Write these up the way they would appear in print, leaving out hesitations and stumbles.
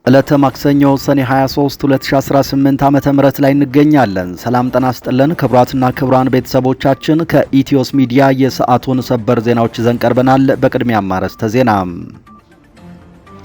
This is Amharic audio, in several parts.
ዕለተ ማክሰኞ ሰኔ 23 2018 ዓመተ ምህረት ላይ እንገኛለን። ሰላም ጤና ይስጥልን ክቡራትና ክቡራን ቤተሰቦቻችን ከኢትዮስ ሚዲያ የሰዓቱን ሰበር ዜናዎች ይዘን ቀርበናል። በቅድሚያ አርዕስተ ዜና።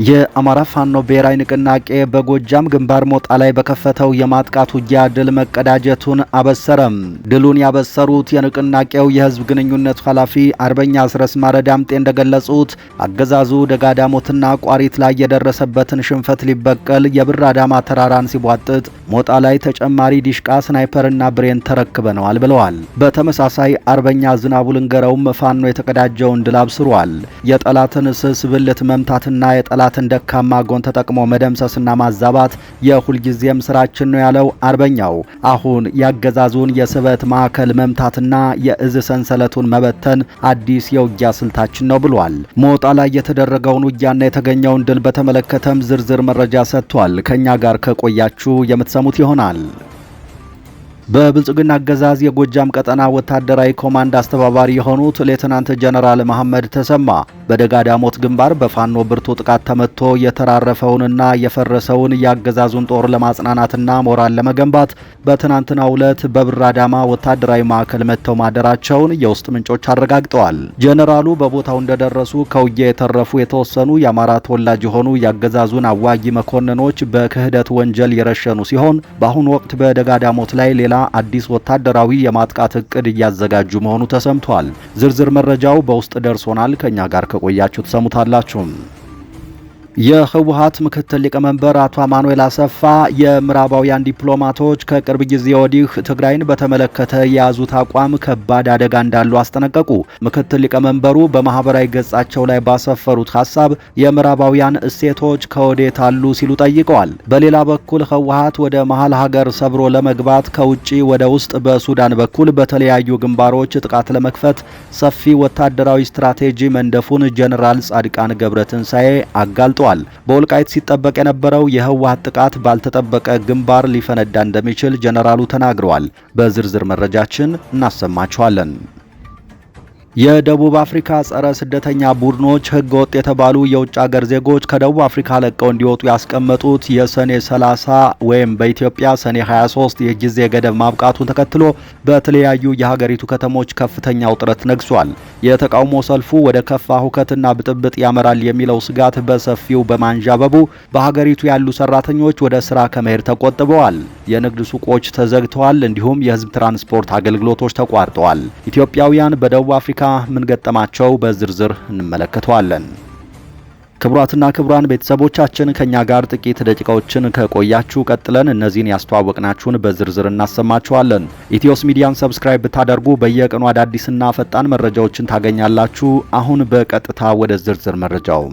የአማራ ፋኖ ብሔራዊ ንቅናቄ በጎጃም ግንባር ሞጣ ላይ በከፈተው የማጥቃት ውጊያ ድል መቀዳጀቱን አበሰረም። ድሉን ያበሰሩት የንቅናቄው የህዝብ ግንኙነት ኃላፊ አርበኛ አስረስ ማረ ዳምጤ እንደገለጹት አገዛዙ ደጋዳሞትና ቋሪት ላይ የደረሰበትን ሽንፈት ሊበቀል የብር አዳማ ተራራን ሲቧጥጥ ሞጣ ላይ ተጨማሪ ዲሽቃ ስናይፐርና ብሬን ተረክበነዋል ብለዋል። በተመሳሳይ አርበኛ ዝናቡ ልንገረውም ፋኖ የተቀዳጀውን ድል አብስሯል። የጠላትን ስስ ብልት መምታትና የጠላትን ደካማ ጎን ተጠቅሞ መደምሰስና ማዛባት የሁልጊዜም ስራችን ነው ያለው አርበኛው አሁን ያገዛዙን የስበት ማዕከል መምታትና የእዝ ሰንሰለቱን መበተን አዲስ የውጊያ ስልታችን ነው ብሏል። ሞጣ ላይ የተደረገውን ውጊያና የተገኘውን ድል በተመለከተም ዝርዝር መረጃ ሰጥቷል። ከኛ ጋር ከቆያችሁ የምትሰሙት ይሆናል። በብልጽግና አገዛዝ የጎጃም ቀጠና ወታደራዊ ኮማንድ አስተባባሪ የሆኑት ሌተናንት ጀነራል መሐመድ ተሰማ በደጋዳሞት ግንባር በፋኖ ብርቱ ጥቃት ተመቶ የተራረፈውንና የፈረሰውን የአገዛዙን ጦር ለማጽናናትና ሞራል ለመገንባት በትናንትናው ዕለት በብር አዳማ ወታደራዊ ማዕከል መጥተው ማደራቸውን የውስጥ ምንጮች አረጋግጠዋል። ጀነራሉ በቦታው እንደደረሱ ከውጊያ የተረፉ የተወሰኑ የአማራ ተወላጅ የሆኑ የአገዛዙን አዋጊ መኮንኖች በክህደት ወንጀል የረሸኑ ሲሆን በአሁኑ ወቅት በደጋዳሞት ላይ ሌላ አዲስ ወታደራዊ የማጥቃት እቅድ እያዘጋጁ መሆኑ ተሰምቷል። ዝርዝር መረጃው በውስጥ ደርሶናል። ከኛ ጋር ከቆያችሁ ተሰሙታላችሁ። የህወሓት ምክትል ሊቀመንበር አቶ አማኑኤል አሰፋ የምዕራባውያን ዲፕሎማቶች ከቅርብ ጊዜ ወዲህ ትግራይን በተመለከተ የያዙት አቋም ከባድ አደጋ እንዳለው አስጠነቀቁ። ምክትል ሊቀመንበሩ በማህበራዊ ገጻቸው ላይ ባሰፈሩት ሐሳብ የምዕራባውያን እሴቶች ከወዴት አሉ ሲሉ ጠይቀዋል። በሌላ በኩል ህወሓት ወደ መሃል ሀገር ሰብሮ ለመግባት ከውጪ ወደ ውስጥ በሱዳን በኩል በተለያዩ ግንባሮች ጥቃት ለመክፈት ሰፊ ወታደራዊ ስትራቴጂ መንደፉን ጀነራል ጻድቃን ገብረትንሳኤ አጋልጧል። በወልቃይት ሲጠበቅ የነበረው የህወሓት ጥቃት ባልተጠበቀ ግንባር ሊፈነዳ እንደሚችል ጀነራሉ ተናግረዋል። በዝርዝር መረጃችን እናሰማችኋለን። የደቡብ አፍሪካ ጸረ ስደተኛ ቡድኖች ህገ ወጥ የተባሉ የውጭ ሀገር ዜጎች ከደቡብ አፍሪካ ለቀው እንዲወጡ ያስቀመጡት የሰኔ 30 ወይም በኢትዮጵያ ሰኔ 23 የጊዜ ገደብ ማብቃቱን ተከትሎ በተለያዩ የሀገሪቱ ከተሞች ከፍተኛ ውጥረት ነግሷል። የተቃውሞ ሰልፉ ወደ ከፋ ሁከትና ብጥብጥ ያመራል የሚለው ስጋት በሰፊው በማንዣበቡ በሀገሪቱ ያሉ ሰራተኞች ወደ ስራ ከመሄድ ተቆጥበዋል። የንግድ ሱቆች ተዘግተዋል። እንዲሁም የህዝብ ትራንስፖርት አገልግሎቶች ተቋርጠዋል። ኢትዮጵያውያን በደቡብ አፍሪካ ምን ገጠማቸው? በዝርዝር እንመለከተዋለን። ክቡራትና ክቡራን ቤተሰቦቻችን ከኛ ጋር ጥቂት ደቂቃዎችን ከቆያችሁ ቀጥለን እነዚህን ያስተዋወቅናችሁን በዝርዝር እናሰማችኋለን። ኢትዮስ ሚዲያን ሰብስክራይብ ብታደርጉ በየቀኑ አዳዲስና ፈጣን መረጃዎችን ታገኛላችሁ። አሁን በቀጥታ ወደ ዝርዝር መረጃው።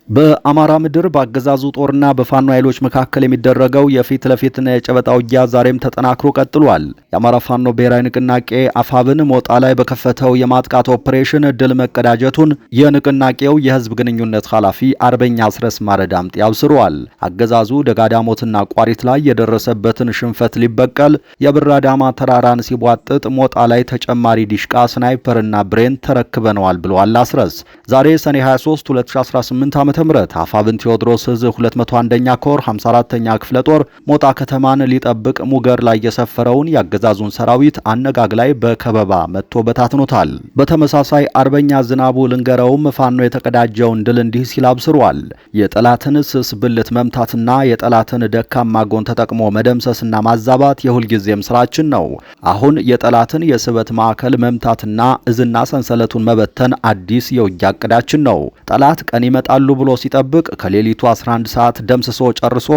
በአማራ ምድር በአገዛዙ ጦርና በፋኖ ኃይሎች መካከል የሚደረገው የፊት ለፊትና የጨበጣ ውጊያ ዛሬም ተጠናክሮ ቀጥሏል። የአማራ ፋኖ ብሔራዊ ንቅናቄ አፋብን ሞጣ ላይ በከፈተው የማጥቃት ኦፕሬሽን ድል መቀዳጀቱን የንቅናቄው የህዝብ ግንኙነት ኃላፊ አርበኛ አስረስ ማረ ዳምጤ አብስሯል። አገዛዙ ደጋዳሞትና ቋሪት ላይ የደረሰበትን ሽንፈት ሊበቀል የብር አዳማ ተራራን ሲቧጥጥ ሞጣ ላይ ተጨማሪ ዲሽቃ ስናይፐርና ብሬን ተረክበነዋል ብለዋል። አስረስ ዛሬ ሰኔ 23 2018 ዓ.ም አፋብን ቴዎድሮስ ዕዝ 201ኛ ኮር 54ኛ ክፍለ ጦር ሞጣ ከተማን ሊጠብቅ ሙገር ላይ የሰፈረውን ያገዛዙን ሰራዊት አነጋግ ላይ በከበባ መጥቶ በታትኖታል። በተመሳሳይ አርበኛ ዝናቡ ልንገረውም ፋኖ የተቀዳጀውን ድል እንዲህ ሲል አብስሯል። የጠላትን ስስ ብልት መምታትና የጠላትን ደካማ ጎን ተጠቅሞ መደምሰስና ማዛባት የሁልጊዜም ስራችን ነው። አሁን የጠላትን የስበት ማዕከል መምታትና እዝና ሰንሰለቱን መበተን አዲስ የውጊያ ዕቅዳችን ነው። ጠላት ቀን ይመጣሉ ብሎ ሲጠብቅ ከሌሊቱ 11 ሰዓት ደምስሶ ጨርሶ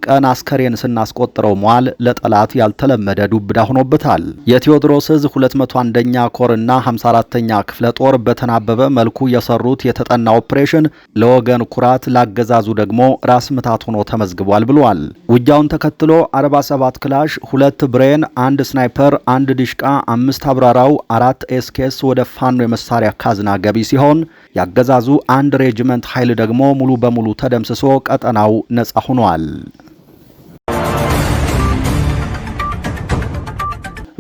ቀን አስከሬን ስናስቆጥረው መዋል ለጠላት ያልተለመደ ዱብዳ ሆኖበታል። የቴዎድሮስ ዕዝ 201ኛ ኮርና 54ኛ ክፍለ ጦር በተናበበ መልኩ የሰሩት የተጠና ኦፕሬሽን ለወገን ኩራት ላገዛዙ ደግሞ ራስ ምታት ሆኖ ተመዝግቧል ብሏል። ውጊያውን ተከትሎ 47 ክላሽ፣ 2 ብሬን፣ 1 ስናይፐር፣ 1 ዲሽቃ፣ 5 አብራራው፣ 4 ኤስኬስ ወደ ፋኖ የመሳሪያ ካዝና ገቢ ሲሆን ያገዛዙ 1 ሬጅመንት ኃይል ደግሞ ሙሉ በሙሉ ተደምስሶ ቀጠናው ነጻ ሆኗል።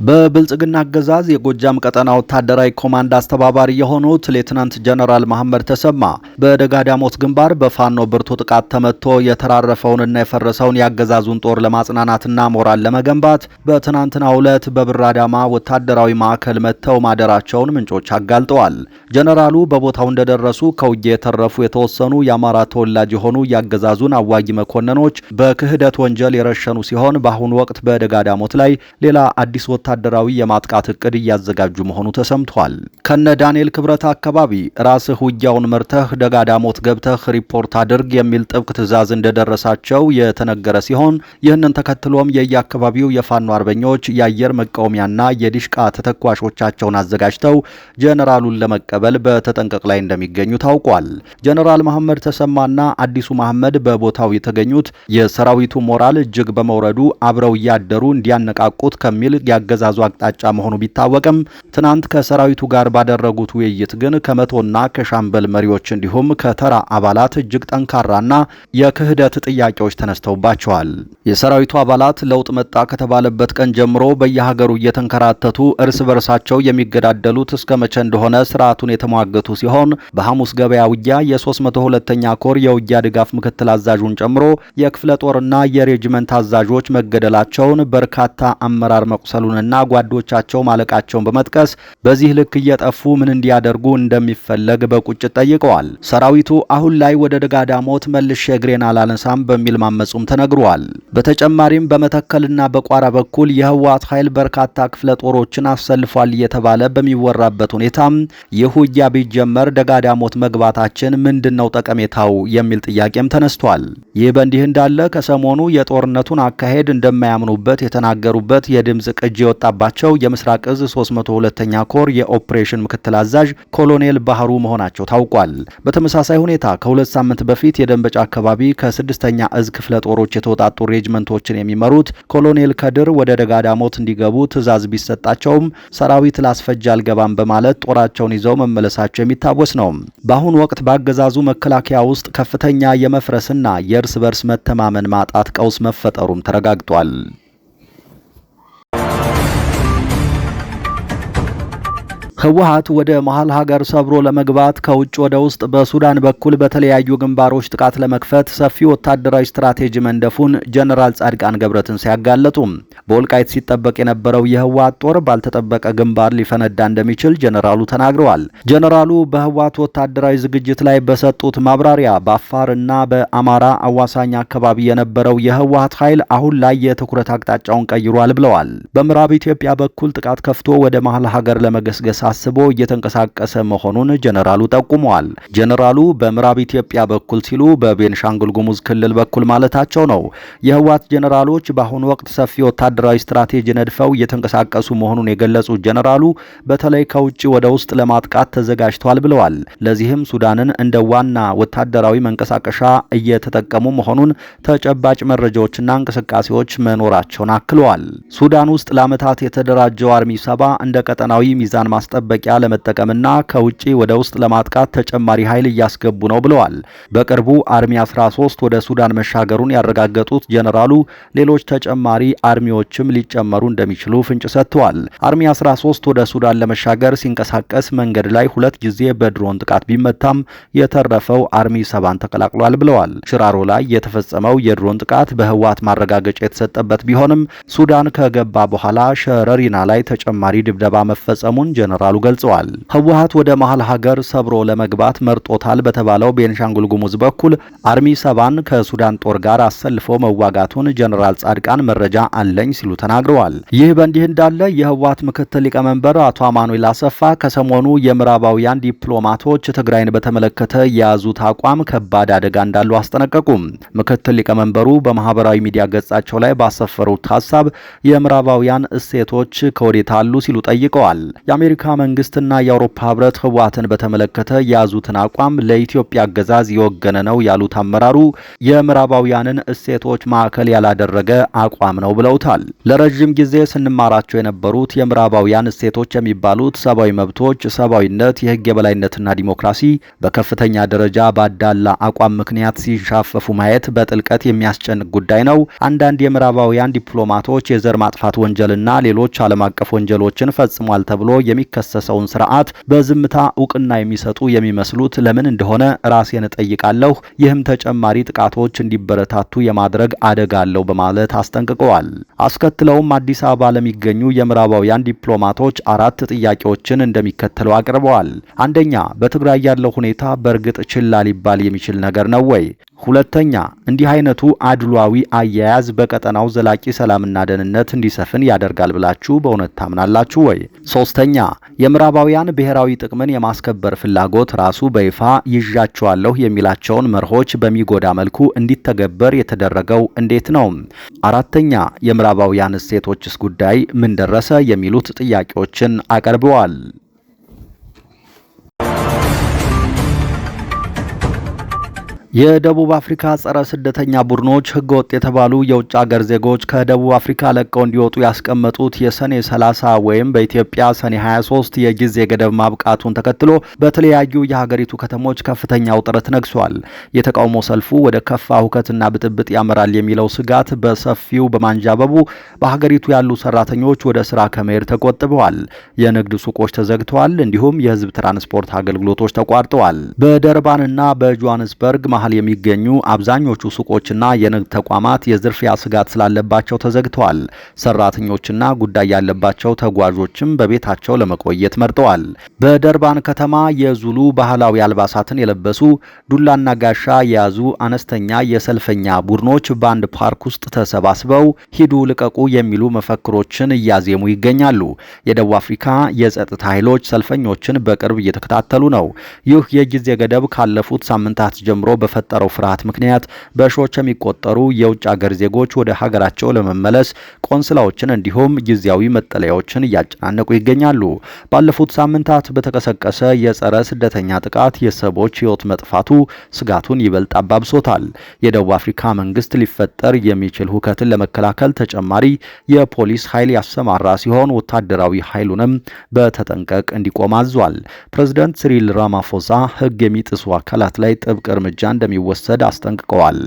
በብልጽግና አገዛዝ የጎጃም ቀጠና ወታደራዊ ኮማንድ አስተባባሪ የሆኑት ሌተናንት ጀነራል መሐመድ ተሰማ በደጋዳሞት ግንባር በፋኖ ብርቱ ጥቃት ተመቶ የተራረፈውንና የፈረሰውን የአገዛዙን ጦር ለማጽናናትና ሞራል ለመገንባት በትናንትናው ዕለት በብር አዳማ ወታደራዊ ማዕከል መጥተው ማደራቸውን ምንጮች አጋልጠዋል። ጀነራሉ በቦታው እንደደረሱ ከውጊያ የተረፉ የተወሰኑ የአማራ ተወላጅ የሆኑ የአገዛዙን አዋጊ መኮንኖች በክህደት ወንጀል የረሸኑ ሲሆን በአሁኑ ወቅት በደጋዳሞት ላይ ሌላ አዲስ ወታደራዊ የማጥቃት እቅድ እያዘጋጁ መሆኑ ተሰምቷል። ከነ ዳንኤል ክብረት አካባቢ ራስህ ውጊያውን መርተህ ደጋዳሞት ገብተህ ሪፖርት አድርግ የሚል ጥብቅ ትዕዛዝ እንደደረሳቸው የተነገረ ሲሆን ይህንን ተከትሎም የየአካባቢው የፋኖ አርበኞች የአየር መቃወሚያና የዲሽቃ ተተኳሾቻቸውን አዘጋጅተው ጀነራሉን ለመቀበል በተጠንቀቅ ላይ እንደሚገኙ ታውቋል። ጀነራል መሐመድ ተሰማና አዲሱ መሐመድ በቦታው የተገኙት የሰራዊቱ ሞራል እጅግ በመውረዱ አብረው እያደሩ እንዲያነቃቁት ከሚል ያገዛዙ አቅጣጫ መሆኑ ቢታወቅም ትናንት ከሰራዊቱ ጋር ባደረጉት ውይይት ግን ከመቶና ከሻምበል መሪዎች እንዲሁም ከተራ አባላት እጅግ ጠንካራና የክህደት ጥያቄዎች ተነስተውባቸዋል። የሰራዊቱ አባላት ለውጥ መጣ ከተባለበት ቀን ጀምሮ በየሀገሩ እየተንከራተቱ እርስ በርሳቸው የሚገዳደሉት እስከ መቼ እንደሆነ ስርዓቱን የተሟገቱ ሲሆን በሐሙስ ገበያ ውጊያ የ302ኛ ኮር የውጊያ ድጋፍ ምክትል አዛዡን ጨምሮ የክፍለ ጦርና የሬጅመንት አዛዦች መገደላቸውን በርካታ አመራር መቁሰሉንና ጓዶቻቸው ማለቃቸውን በመጥቀስ በዚህ ልክ እየጠፉ ምን እንዲያደርጉ እንደሚፈለግ በቁጭት ጠይቀዋል። ሰራዊቱ አሁን ላይ ወደ ደጋዳሞት መልሼ እግሬን አላነሳም በሚል ማመጹም ተነግሯል። በተጨማሪም በመተከልና በቋራ በኩል የህወሓት ኃይል በርካታ ክፍለ ጦሮችን አሰልፏል እየተባለ በሚወራበት ሁኔታም ይህ ውጊያ ቢጀመር ደጋዳሞት መግባታችን ምንድነው ጠቀሜታው የሚል ጥያቄም ተነስቷል። ይህ በእንዲህ እንዳለ ከሰሞኑ የጦርነቱን አካሄድ እንደማያምኑበት የተናገሩበት የድምጽ ቅጂ የወጣባቸው የምስራቅ እዝ 302ኛ ኮር የኦፕሬሽን ምክትል አዛዥ ኮሎኔል ባህሩ መሆናቸው ታውቋል። በተመሳሳይ ሁኔታ ከሁለት ሳምንት በፊት የደንበጫ አካባቢ ከ6ኛ እዝ ክፍለ ጦሮች የተወጣጡ ሬጅመንቶችን የሚመሩት ኮሎኔል ከድር ወደ ደጋዳሞት እንዲገቡ ትዕዛዝ ቢሰጣቸውም ሰራዊት ላስፈጅ አልገባም በማለት ጦራቸውን ይዘው መመለሳቸው የሚታወስ ነው። በአሁኑ ወቅት በአገዛዙ መከላከያ ውስጥ ከፍተኛ የመፍረስና የእርስ በርስ መተማመን ማጣት ቀውስ መፈጠሩም ተረጋግጧል። ህወሓት ወደ መሃል ሀገር ሰብሮ ለመግባት ከውጭ ወደ ውስጥ በሱዳን በኩል በተለያዩ ግንባሮች ጥቃት ለመክፈት ሰፊ ወታደራዊ ስትራቴጂ መንደፉን ጀነራል ጻድቃን ገብረትንሳኤ ሲያጋለጡ፣ በወልቃይት ሲጠበቅ የነበረው የህወሓት ጦር ባልተጠበቀ ግንባር ሊፈነዳ እንደሚችል ጀነራሉ ተናግረዋል። ጀነራሉ በህወሓት ወታደራዊ ዝግጅት ላይ በሰጡት ማብራሪያ በአፋርና በአማራ አዋሳኝ አካባቢ የነበረው የህወሓት ኃይል አሁን ላይ የትኩረት አቅጣጫውን ቀይሯል ብለዋል። በምዕራብ ኢትዮጵያ በኩል ጥቃት ከፍቶ ወደ መሃል ሀገር ለመገስገስ አስቦ እየተንቀሳቀሰ መሆኑን ጀነራሉ ጠቁመዋል። ጀነራሉ በምዕራብ ኢትዮጵያ በኩል ሲሉ በቤንሻንጉል ጉሙዝ ክልል በኩል ማለታቸው ነው። የህወሓት ጀነራሎች በአሁኑ ወቅት ሰፊ ወታደራዊ ስትራቴጂ ነድፈው እየተንቀሳቀሱ መሆኑን የገለጹት ጀነራሉ በተለይ ከውጭ ወደ ውስጥ ለማጥቃት ተዘጋጅተዋል ብለዋል። ለዚህም ሱዳንን እንደ ዋና ወታደራዊ መንቀሳቀሻ እየተጠቀሙ መሆኑን ተጨባጭ መረጃዎችና እንቅስቃሴዎች መኖራቸውን አክለዋል። ሱዳን ውስጥ ለዓመታት የተደራጀው አርሚ 7 እንደ ቀጠናዊ ሚዛን ማስጠበቂያ ለመጠቀምና ከውጪ ወደ ውስጥ ለማጥቃት ተጨማሪ ኃይል እያስገቡ ነው ብለዋል። በቅርቡ አርሚ 13 ወደ ሱዳን መሻገሩን ያረጋገጡት ጀነራሉ ሌሎች ተጨማሪ አርሚዎችም ሊጨመሩ እንደሚችሉ ፍንጭ ሰጥተዋል። አርሚ 13 ወደ ሱዳን ለመሻገር ሲንቀሳቀስ መንገድ ላይ 2 ጊዜ በድሮን ጥቃት ቢመታም የተረፈው አርሚ 7 ተቀላቅሏል ብለዋል። ሽራሮ ላይ የተፈጸመው የድሮን ጥቃት በህወሓት ማረጋገጫ የተሰጠበት ቢሆንም ሱዳን ከገባ በኋላ ሸረሪና ላይ ተጨማሪ ድብደባ መፈጸሙን ጀነራሉ ገልጸዋል። ህወሓት ወደ መሃል ሀገር ሰብሮ ለመግባት መርጦታል በተባለው ቤንሻንጉል ጉሙዝ በኩል አርሚ 7 ከሱዳን ጦር ጋር አሰልፎ መዋጋቱን ጀነራል ጻድቃን መረጃ አለኝ ሲሉ ተናግረዋል። ይህ በእንዲህ እንዳለ የህወሓት ምክትል ሊቀመንበር አቶ አማኑኤል አሰፋ ከሰሞኑ የምዕራባውያን ዲፕሎማቶች ትግራይን በተመለከተ የያዙት አቋም ከባድ አደጋ እንዳለው አስጠነቀቁም። ምክትል ሊቀመንበሩ በማህበራዊ ሚዲያ ገጻቸው ላይ ባሰፈሩት ሀሳብ የምዕራባውያን እሴቶች ከወዴት አሉ ሲሉ ጠይቀዋል። የአሜሪካ መንግስትና የአውሮፓ ህብረት ህወሓትን በተመለከተ የያዙትን አቋም ለኢትዮጵያ አገዛዝ የወገነ ነው ያሉት አመራሩ የምዕራባውያንን እሴቶች ማዕከል ያላደረገ አቋም ነው ብለውታል። ለረጅም ጊዜ ስንማራቸው የነበሩት የምዕራባውያን እሴቶች የሚባሉት ሰብአዊ መብቶች፣ ሰብአዊነት፣ የህግ የበላይነትና ዲሞክራሲ በከፍተኛ ደረጃ ባዳላ አቋም ምክንያት ሲሻፈፉ ማየት በጥልቀት የሚያስጨንቅ ጉዳይ ነው። አንዳንድ የምዕራባውያን ዲፕሎማቶች የዘር ማጥፋት ወንጀልና ሌሎች ዓለም አቀፍ ወንጀሎችን ፈጽሟል ተብሎ የሚከሰሰውን ስርዓት በዝምታ እውቅና የሚሰጡ የሚመስሉት ለምን እንደሆነ ራሴን እጠይቃለሁ። ይህም ተጨማሪ ጥቃቶች እንዲበረታቱ የማድረግ አደጋ አለው በማለት አስጠንቅቀዋል። አስከትለውም አዲስ አበባ ለሚገኙ የምዕራባውያን ዲፕሎማቶች 4 ጥያቄዎችን እንደሚከተለው አቅርበዋል። አንደኛ፣ በትግራይ ያለው ሁኔታ በእርግጥ ችላ ሊባል የሚችል ነገር ነው ወይ? ሁለተኛ፣ እንዲህ አይነቱ አድሏዊ አያያዝ በቀጠናው ዘላቂ ሰላምና ደህንነት እንዲሰፍን ያደርጋል ብላችሁ በእውነት ታምናላችሁ ወይ? ሶስተኛ፣ የምዕራባውያን ብሔራዊ ጥቅምን የማስከበር ፍላጎት ራሱ በይፋ ይዣቸዋለሁ የሚላቸውን መርሆች በሚጎዳ መልኩ እንዲተገበር የተደረገው እንዴት ነው? አራተኛ፣ የምዕራባውያን እሴቶችስ ጉዳይ ምን ደረሰ? የሚሉት ጥያቄዎችን አቀርበዋል። የደቡብ አፍሪካ ጸረ ስደተኛ ቡድኖች ህገወጥ የተባሉ የውጭ ሀገር ዜጎች ከደቡብ አፍሪካ ለቀው እንዲወጡ ያስቀመጡት የሰኔ 30 ወይም በኢትዮጵያ ሰኔ 23 የጊዜ ገደብ ማብቃቱን ተከትሎ በተለያዩ የሀገሪቱ ከተሞች ከፍተኛ ውጥረት ነግሷል። የተቃውሞ ሰልፉ ወደ ከፋ ሁከትና ብጥብጥ ያመራል የሚለው ስጋት በሰፊው በማንዣበቡ በሀገሪቱ ያሉ ሰራተኞች ወደ ስራ ከመሄድ ተቆጥበዋል። የንግድ ሱቆች ተዘግተዋል። እንዲሁም የህዝብ ትራንስፖርት አገልግሎቶች ተቋርጠዋል። በደርባንና በጆሃንስበርግ መሀል የሚገኙ አብዛኞቹ ሱቆችና የንግድ ተቋማት የዝርፊያ ስጋት ስላለባቸው ተዘግተዋል። ሰራተኞችና ጉዳይ ያለባቸው ተጓዦችም በቤታቸው ለመቆየት መርጠዋል። በደርባን ከተማ የዙሉ ባህላዊ አልባሳትን የለበሱ ዱላና ጋሻ የያዙ አነስተኛ የሰልፈኛ ቡድኖች በአንድ ፓርክ ውስጥ ተሰባስበው ሂዱ ልቀቁ የሚሉ መፈክሮችን እያዜሙ ይገኛሉ። የደቡብ አፍሪካ የጸጥታ ኃይሎች ሰልፈኞችን በቅርብ እየተከታተሉ ነው። ይህ የጊዜ ገደብ ካለፉት ሳምንታት ጀምሮ በፈጠረው ፍርሃት ምክንያት በሺዎች የሚቆጠሩ የውጭ ሀገር ዜጎች ወደ ሀገራቸው ለመመለስ ቆንስላዎችን እንዲሁም ጊዜያዊ መጠለያዎችን እያጨናነቁ ይገኛሉ። ባለፉት ሳምንታት በተቀሰቀሰ የጸረ ስደተኛ ጥቃት የሰዎች ሕይወት መጥፋቱ ስጋቱን ይበልጥ አባብሶታል። የደቡብ አፍሪካ መንግስት ሊፈጠር የሚችል ሁከትን ለመከላከል ተጨማሪ የፖሊስ ኃይል ያሰማራ ሲሆን ወታደራዊ ኃይሉንም በተጠንቀቅ እንዲቆም አዟል። ፕሬዝዳንት ሲሪል ራማፎሳ ሕግ የሚጥሱ አካላት ላይ ጥብቅ እርምጃ እንደሚወሰድ አስጠንቅቀዋል።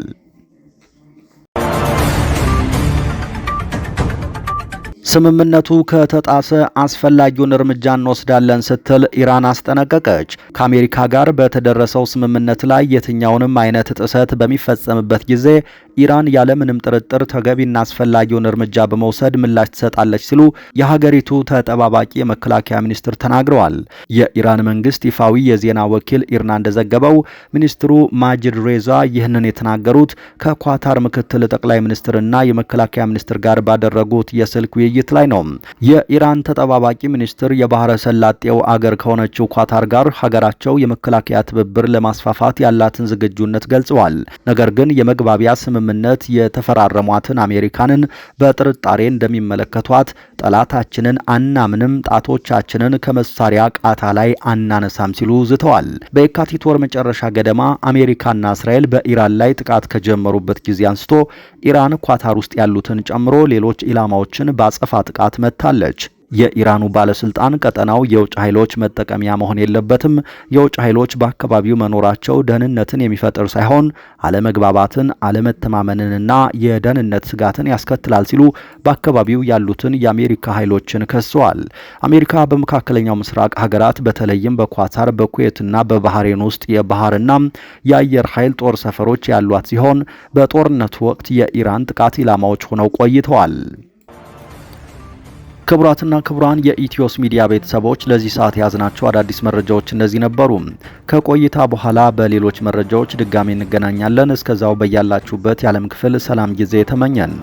ስምምነቱ ከተጣሰ አስፈላጊውን እርምጃ እንወስዳለን ስትል ኢራን አስጠነቀቀች። ከአሜሪካ ጋር በተደረሰው ስምምነት ላይ የትኛውንም አይነት ጥሰት በሚፈጸምበት ጊዜ ኢራን ያለምንም ጥርጥር ተገቢና አስፈላጊውን እርምጃ በመውሰድ ምላሽ ትሰጣለች ሲሉ የሀገሪቱ ተጠባባቂ የመከላከያ ሚኒስትር ተናግረዋል። የኢራን መንግስት ይፋዊ የዜና ወኪል ኢርና እንደዘገበው ሚኒስትሩ ማጂድ ሬዛ ይህንን የተናገሩት ከኳታር ምክትል ጠቅላይ ሚኒስትርና የመከላከያ ሚኒስትር ጋር ባደረጉት የስልክ ውይይት ላይ ነው። የኢራን ተጠባባቂ ሚኒስትር የባህረ ሰላጤው አገር ከሆነችው ኳታር ጋር ሀገራቸው የመከላከያ ትብብር ለማስፋፋት ያላትን ዝግጁነት ገልጸዋል። ነገር ግን የመግባቢያ ስምምነት የተፈራረሟትን አሜሪካንን በጥርጣሬ እንደሚመለከቷት፣ ጠላታችንን አናምንም፣ ጣቶቻችንን ከመሳሪያ ቃታ ላይ አናነሳም ሲሉ ዝተዋል። በየካቲት ወር መጨረሻ ገደማ አሜሪካና እስራኤል በኢራን ላይ ጥቃት ከጀመሩበት ጊዜ አንስቶ ኢራን ኳታር ውስጥ ያሉትን ጨምሮ ሌሎች ኢላማዎችን በአጸፋ ጥቃት መታለች። የኢራኑ ባለስልጣን ቀጠናው የውጭ ኃይሎች መጠቀሚያ መሆን የለበትም፣ የውጭ ኃይሎች በአካባቢው መኖራቸው ደህንነትን የሚፈጥር ሳይሆን አለመግባባትን፣ አለመተማመንንና የደህንነት ስጋትን ያስከትላል ሲሉ በአካባቢው ያሉትን የአሜሪካ ኃይሎችን ከሰዋል። አሜሪካ በመካከለኛው ምስራቅ ሀገራት በተለይም በኳታር፣ በኩዌትና በባህሬን ውስጥ የባህርና የአየር ኃይል ጦር ሰፈሮች ያሏት ሲሆን በጦርነቱ ወቅት የኢራን ጥቃት ኢላማዎች ሆነው ቆይተዋል። ክቡራትና ክቡራን የኢትዮስ ሚዲያ ቤተሰቦች ለዚህ ሰዓት ያዝናቸው አዳዲስ መረጃዎች እነዚህ ነበሩ። ከቆይታ በኋላ በሌሎች መረጃዎች ድጋሚ እንገናኛለን። እስከዛው በያላችሁበት የዓለም ክፍል ሰላም ጊዜ ተመኘን።